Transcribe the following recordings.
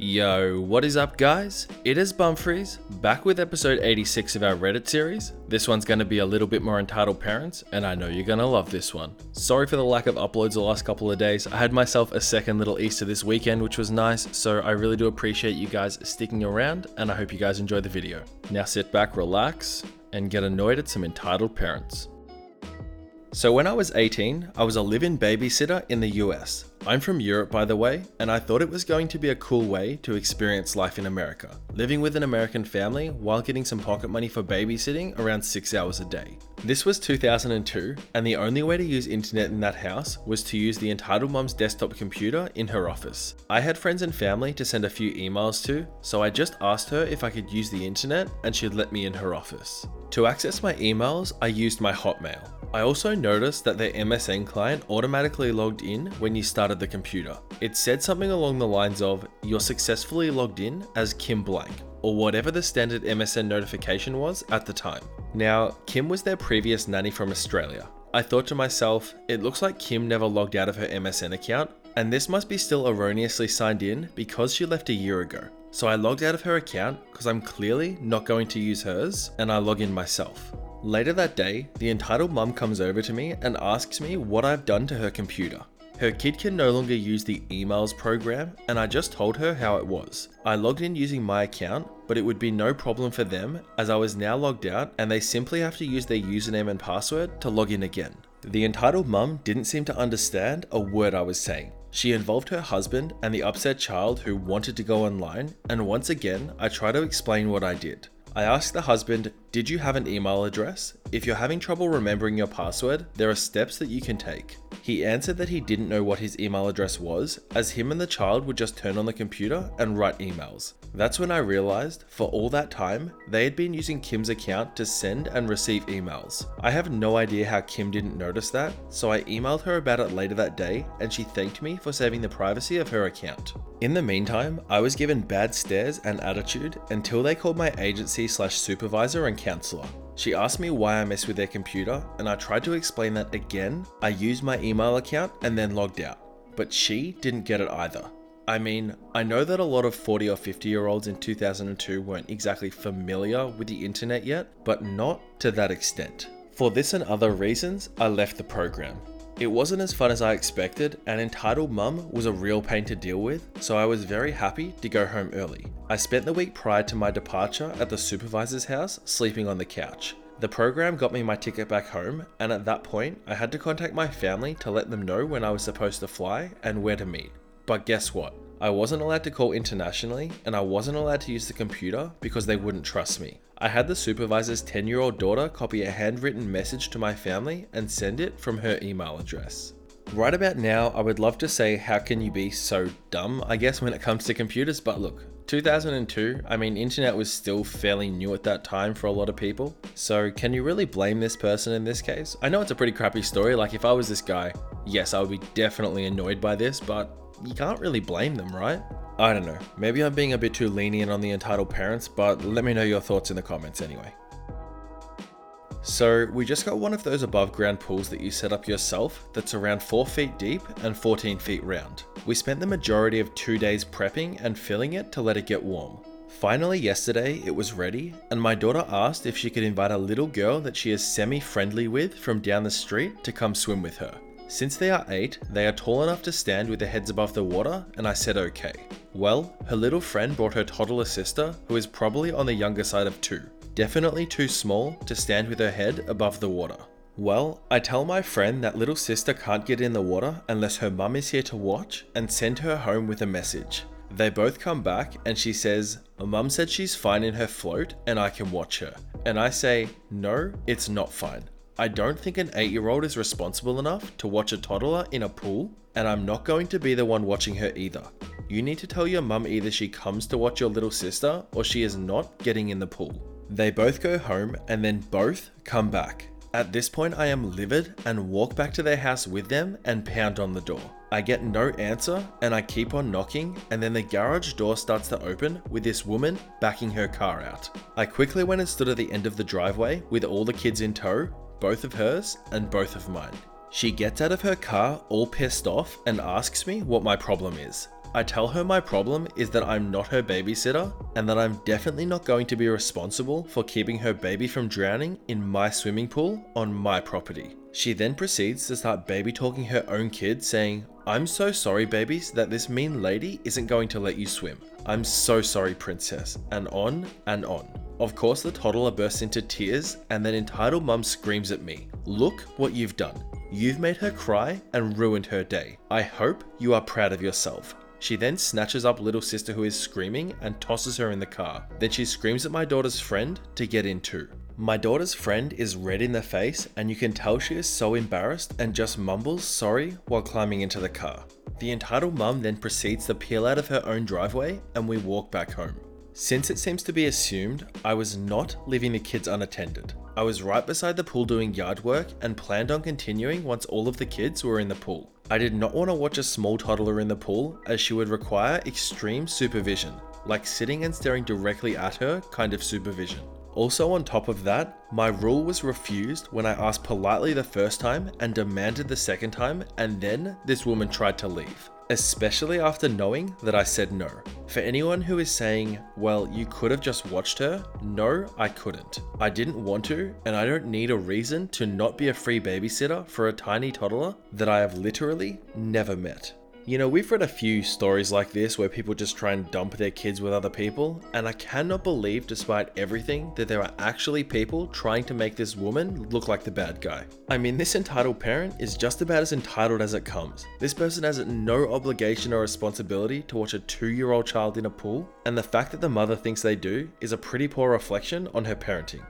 Yo, what is up guys? It is Bumfris, back with episode 86 of our Reddit series. This one's going to be a little bit more entitled parents, and I know you're going to love this one. Sorry for the lack of uploads the last couple of days. I had myself a second little Easter this weekend, which was nice, so I really do appreciate you guys sticking around, and I hope you guys enjoy the video. Now sit back, relax, and get annoyed at some entitled parents. So when I was 18, I was a live-in babysitter in the US. I'm from Europe, by the way, and I thought it was going to be a cool way to experience life in America, living with an American family while getting some pocket money for babysitting around 6 hours a day. This was 2002, and the only way to use internet in that house was to use the entitled mum's desktop computer in her office. I had friends and family to send a few emails to, so I just asked her if I could use the internet and she'd let me in her office. To access my emails, I used my Hotmail. I also noticed that their MSN client automatically logged in when you started the computer. It said something along the lines of, "You're successfully logged in as Kim Blank," or whatever the standard MSN notification was at the time. Now, Kim was their previous nanny from Australia. I thought to myself, it looks like Kim never logged out of her MSN account, and this must be still erroneously signed in because she left a year ago. So I logged out of her account because I'm clearly not going to use hers, and I log in myself. Later that day, the entitled mum comes over to me and asks me what I've done to her computer. Her kid can no longer use the emails program, and I just told her how it was. I logged in using my account, but it would be no problem for them as I was now logged out and they simply have to use their username and password to log in again. The entitled mum didn't seem to understand a word I was saying. She involved her husband and the upset child who wanted to go online, and once again, I try to explain what I did. I asked the husband, "Did you have an email address? If you're having trouble remembering your password, there are steps that you can take." He answered that he didn't know what his email address was, as him and the child would just turn on the computer and write emails. That's when I realized, for all that time, they had been using Kim's account to send and receive emails. I have no idea how Kim didn't notice that, so I emailed her about it later that day, and she thanked me for saving the privacy of her account. In the meantime, I was given bad stares and attitude until they called my agency/supervisor and counselor. She asked me why I messed with their computer, and I tried to explain that again. I used my email account and then logged out, but she didn't get it either. I mean, I know that a lot of 40 or 50-year-olds in 2002 weren't exactly familiar with the internet yet, but not to that extent. For this and other reasons, I left the program. It wasn't as fun as I expected, and entitled mum was a real pain to deal with, so I was very happy to go home early. I spent the week prior to my departure at the supervisor's house, sleeping on the couch. The program got me my ticket back home, and at that point, I had to contact my family to let them know when I was supposed to fly and where to meet. But guess what? I wasn't allowed to call internationally, and I wasn't allowed to use the computer because they wouldn't trust me. I had the supervisor's 10-year-old daughter copy a handwritten message to my family and send it from her email address. Right about now, I would love to say how can you be so dumb, I guess, when it comes to computers, but look, 2002, I mean, internet was still fairly new at that time for a lot of people. So can you really blame this person in this case? I know it's a pretty crappy story, like if I was this guy, yes, I would be definitely annoyed by this, but you can't really blame them, right? I don't know, maybe I'm being a bit too lenient on the entitled parents, but let me know your thoughts in the comments anyway. So we just got one of those above ground pools that you set up yourself that's around 4 feet deep and 14 feet round. We spent the majority of 2 days prepping and filling it to let it get warm. Finally yesterday it was ready, and my daughter asked if she could invite a little girl that she is semi-friendly with from down the street to come swim with her. Since they are 8, they are tall enough to stand with their heads above the water, and I said okay. Well, her little friend brought her toddler sister, who is probably on the younger side of 2. Definitely too small to stand with her head above the water. Well, I tell my friend that little sister can't get in the water unless her mum is here to watch, and send her home with a message. They both come back and she says, "Mum said she's fine in her float and I can watch her." And I say, "No, it's not fine. I don't think an 8-year-old is responsible enough to watch a toddler in a pool, and I'm not going to be the one watching her either. You need to tell your mum either she comes to watch your little sister or she is not getting in the pool." They both go home and then both come back. At this point I am livid and walk back to their house with them and pound on the door. I get no answer and I keep on knocking, and then the garage door starts to open with this woman backing her car out. I quickly went and stood at the end of the driveway with all the kids in tow, both of hers and both of mine. She gets out of her car all pissed off and asks me what my problem is. I tell her my problem is that I'm not her babysitter and that I'm definitely not going to be responsible for keeping her baby from drowning in my swimming pool on my property. She then proceeds to start baby talking her own kid, saying, "I'm so sorry babies that this mean lady isn't going to let you swim. I'm so sorry princess," and on and on. Of course the toddler bursts into tears and then entitled mum screams at me, "Look what you've done. You've made her cry and ruined her day. I hope you are proud of yourself." She then snatches up little sister who is screaming and tosses her in the car. Then she screams at my daughter's friend to get in too. My daughter's friend is red in the face and you can tell she is so embarrassed and just mumbles sorry while climbing into the car. The entitled mum then proceeds to peel out of her own driveway and we walk back home. Since it seems to be assumed, I was not leaving the kids unattended. I was right beside the pool doing yard work and planned on continuing once all of the kids were in the pool. I did not want to watch a small toddler in the pool as she would require extreme supervision, like sitting and staring directly at her kind of supervision. Also on top of that, my rule was refused when I asked politely the first time and demanded the second time, and then this woman tried to leave. Especially after knowing that I said no. For anyone who is saying, well, you could have just watched her, no, I couldn't. I didn't want to, and I don't need a reason to not be a free babysitter for a tiny toddler that I have literally never met. You know, we've read a few stories like this where people just try and dump their kids with other people, and I cannot believe, despite everything, that there are actually people trying to make this woman look like the bad guy. I mean, this entitled parent is just about as entitled as it comes. This person has no obligation or responsibility to watch a 2-year-old child in a pool, and the fact that the mother thinks they do is a pretty poor reflection on her parenting.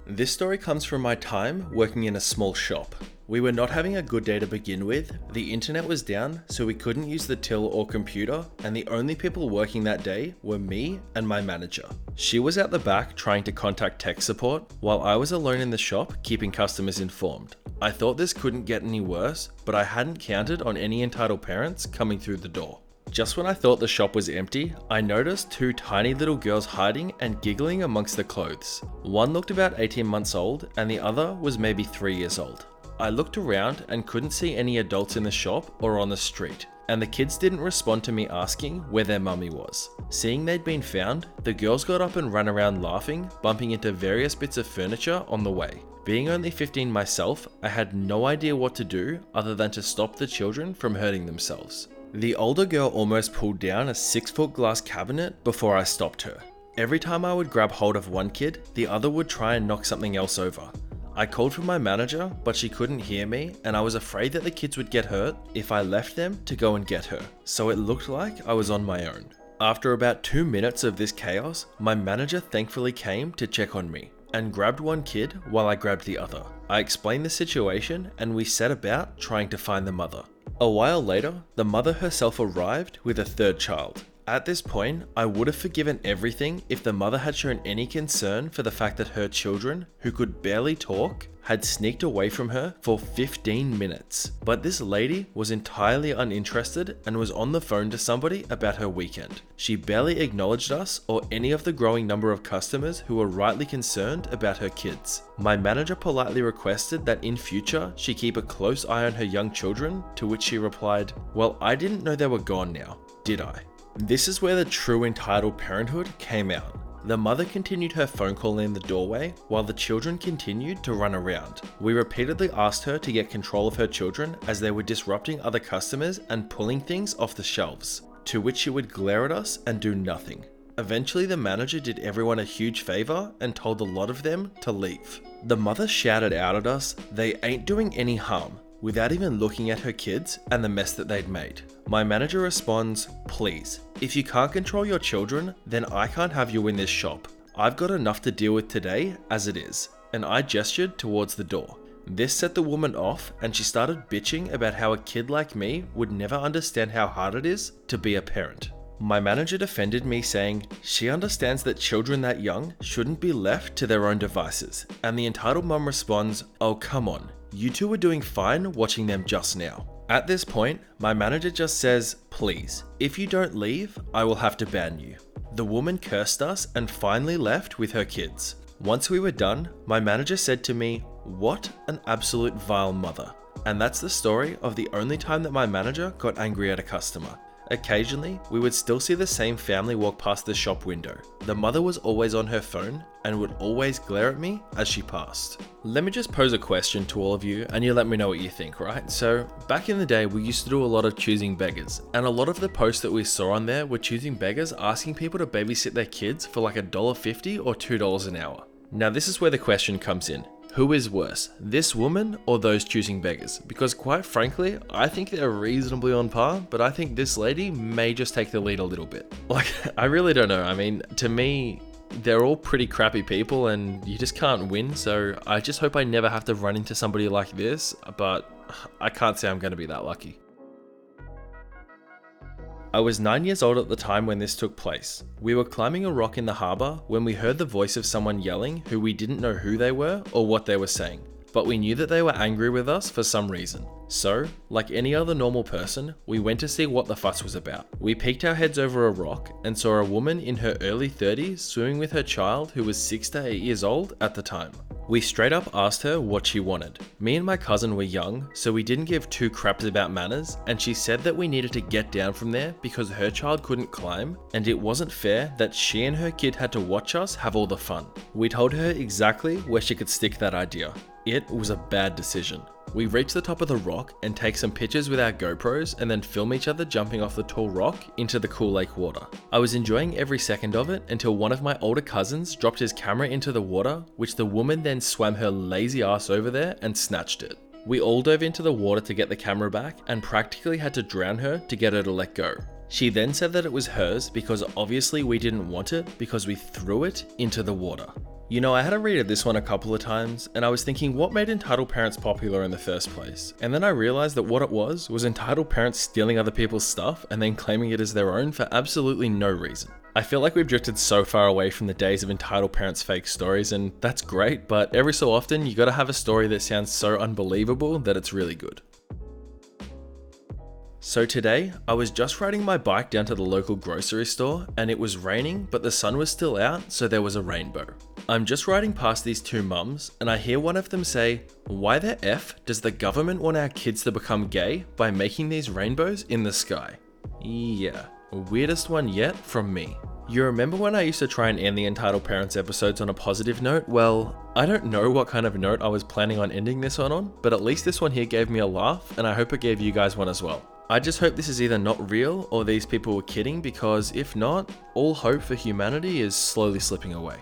This story comes from my time working in a small shop. We were not having a good day to begin with, the internet was down so we couldn't use the till or computer, and the only people working that day were me and my manager. She was out the back trying to contact tech support, while I was alone in the shop keeping customers informed. I thought this couldn't get any worse, but I hadn't counted on any entitled parents coming through the door. Just when I thought the shop was empty, I noticed 2 tiny little girls hiding and giggling amongst the clothes. One looked about 18 months old and the other was maybe 3 years old. I looked around and couldn't see any adults in the shop or on the street, and the kids didn't respond to me asking where their mummy was. Seeing they'd been found, the girls got up and ran around laughing, bumping into various bits of furniture on the way. Being only 15 myself, I had no idea what to do other than to stop the children from hurting themselves. The older girl almost pulled down a 6-foot glass cabinet before I stopped her. Every time I would grab hold of one kid, the other would try and knock something else over. I called for my manager, but she couldn't hear me, and I was afraid that the kids would get hurt if I left them to go and get her, so it looked like I was on my own. After about 2 minutes of this chaos, my manager thankfully came to check on me, and grabbed one kid while I grabbed the other. I explained the situation, and we set about trying to find the mother. A while later, the mother herself arrived with a 3rd child. At this point, I would have forgiven everything if the mother had shown any concern for the fact that her children, who could barely talk, had sneaked away from her for 15 minutes. But this lady was entirely uninterested and was on the phone to somebody about her weekend. She barely acknowledged us or any of the growing number of customers who were rightly concerned about her kids. My manager politely requested that in future she keep a close eye on her young children, to which she replied, "Well, I didn't know they were gone now, did I?" This is where the true entitled parenthood came out. The mother continued her phone call in the doorway while the children continued to run around. We repeatedly asked her to get control of her children as they were disrupting other customers and pulling things off the shelves, to which she would glare at us and do nothing. Eventually the manager did everyone a huge favor and told a lot of them to leave. The mother shouted out at us, "They ain't doing any harm," without even looking at her kids and the mess that they'd made. My manager responds, "Please, if you can't control your children, then I can't have you in this shop. I've got enough to deal with today as it is," and I gestured towards the door. This set the woman off and she started bitching about how a kid like me would never understand how hard it is to be a parent. My manager defended me, saying she understands that children that young shouldn't be left to their own devices, and the entitled mum responds, "Oh come on, you two were doing fine watching them just now." At this point, my manager just says, "Please, if you don't leave, I will have to ban you." The woman cursed us and finally left with her kids. Once we were done, my manager said to me, "What an absolute vile mother," And that's the story of the only time that my manager got angry at a customer. Occasionally, we would still see the same family walk past the shop window. The mother was always on her phone and would always glare at me as she passed. Let me just pose a question to all of you and you let me know what you think, right? So back in the day, we used to do a lot of choosing beggars, and a lot of the posts that we saw on there were choosing beggars asking people to babysit their kids for like $1.50 or $2 an hour. Now this is where the question comes in. Who is worse, this woman or those choosing beggars? Because quite frankly, I think they're reasonably on par, but I think this lady may just take the lead a little bit. Like, I really don't know. I mean, to me, they're all pretty crappy people and you just can't win. So I just hope I never have to run into somebody like this, but I can't say I'm going to be that lucky. I was 9 years old at the time when this took place. We were climbing a rock in the harbour when we heard the voice of someone yelling who we didn't know who they were or what they were saying, but we knew that they were angry with us for some reason. So, like any other normal person, we went to see what the fuss was about. We peeked our heads over a rock and saw a woman in her early 30s swimming with her child who was 6 to 8 years old at the time. We straight up asked her what she wanted. Me and my cousin were young, so we didn't give two craps about manners, and she said that we needed to get down from there because her child couldn't climb, and it wasn't fair that she and her kid had to watch us have all the fun. We told her exactly where she could stick that idea. It was a bad decision. We reach the top of the rock and take some pictures with our GoPros and then film each other jumping off the tall rock into the cool lake water. I was enjoying every second of it until one of my older cousins dropped his camera into the water, which the woman then swam her lazy ass over there and snatched it. We all dove into the water to get the camera back and practically had to drown her to get her to let go. She then said that it was hers because obviously we didn't want it because we threw it into the water. You know, I had to read this one a couple of times and I was thinking what made entitled parents popular in the first place? And then I realized that what it was entitled parents stealing other people's stuff and then claiming it as their own for absolutely no reason. I feel like we've drifted so far away from the days of entitled parents fake stories, and that's great, but every so often you gotta have a story that sounds so unbelievable that it's really good. So today, I was just riding my bike down to the local grocery store and it was raining, but the sun was still out, so there was a rainbow. I'm just riding past these two mums and I hear one of them say, "Why the F does the government want our kids to become gay by making these rainbows in the sky?" Yeah, weirdest one yet from me. You remember when I used to try and end the Entitled Parents episodes on a positive note? Well, I don't know what kind of note I was planning on ending this one on, but at least this one here gave me a laugh and I hope it gave you guys one as well. I just hope this is either not real or these people were kidding, because if not, all hope for humanity is slowly slipping away.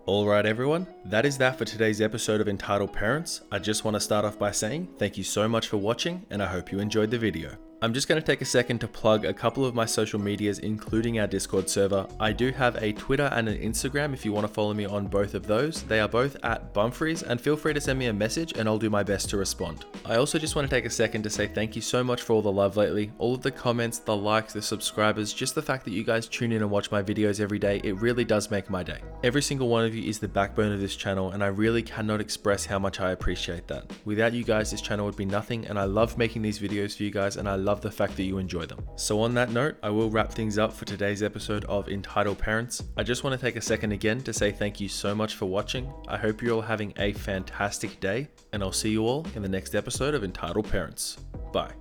Alright everyone, that is that for today's episode of Entitled Parents. I just want to start off by saying thank you so much for watching and I hope you enjoyed the video. I'm just going to take a second to plug a couple of my social medias, including our Discord server. I do have a Twitter and an Instagram if you want to follow me on both of those. They are both at Bumfris, and feel free to send me a message and I'll do my best to respond. I also just want to take a second to say thank you so much for all the love lately, all of the comments, the likes, the subscribers, just the fact that you guys tune in and watch my videos every day. It really does make my day. Every single one of you is the backbone of this channel and I really cannot express how much I appreciate that. Without you guys, this channel would be nothing, and I love making these videos for you guys and I love the fact that you enjoy them. So on that note, I will wrap things up for today's episode of Entitled Parents. I just want to take a second again to say thank you so much for watching. I hope you're all having a fantastic day, and I'll see you all in the next episode of Entitled Parents. Bye.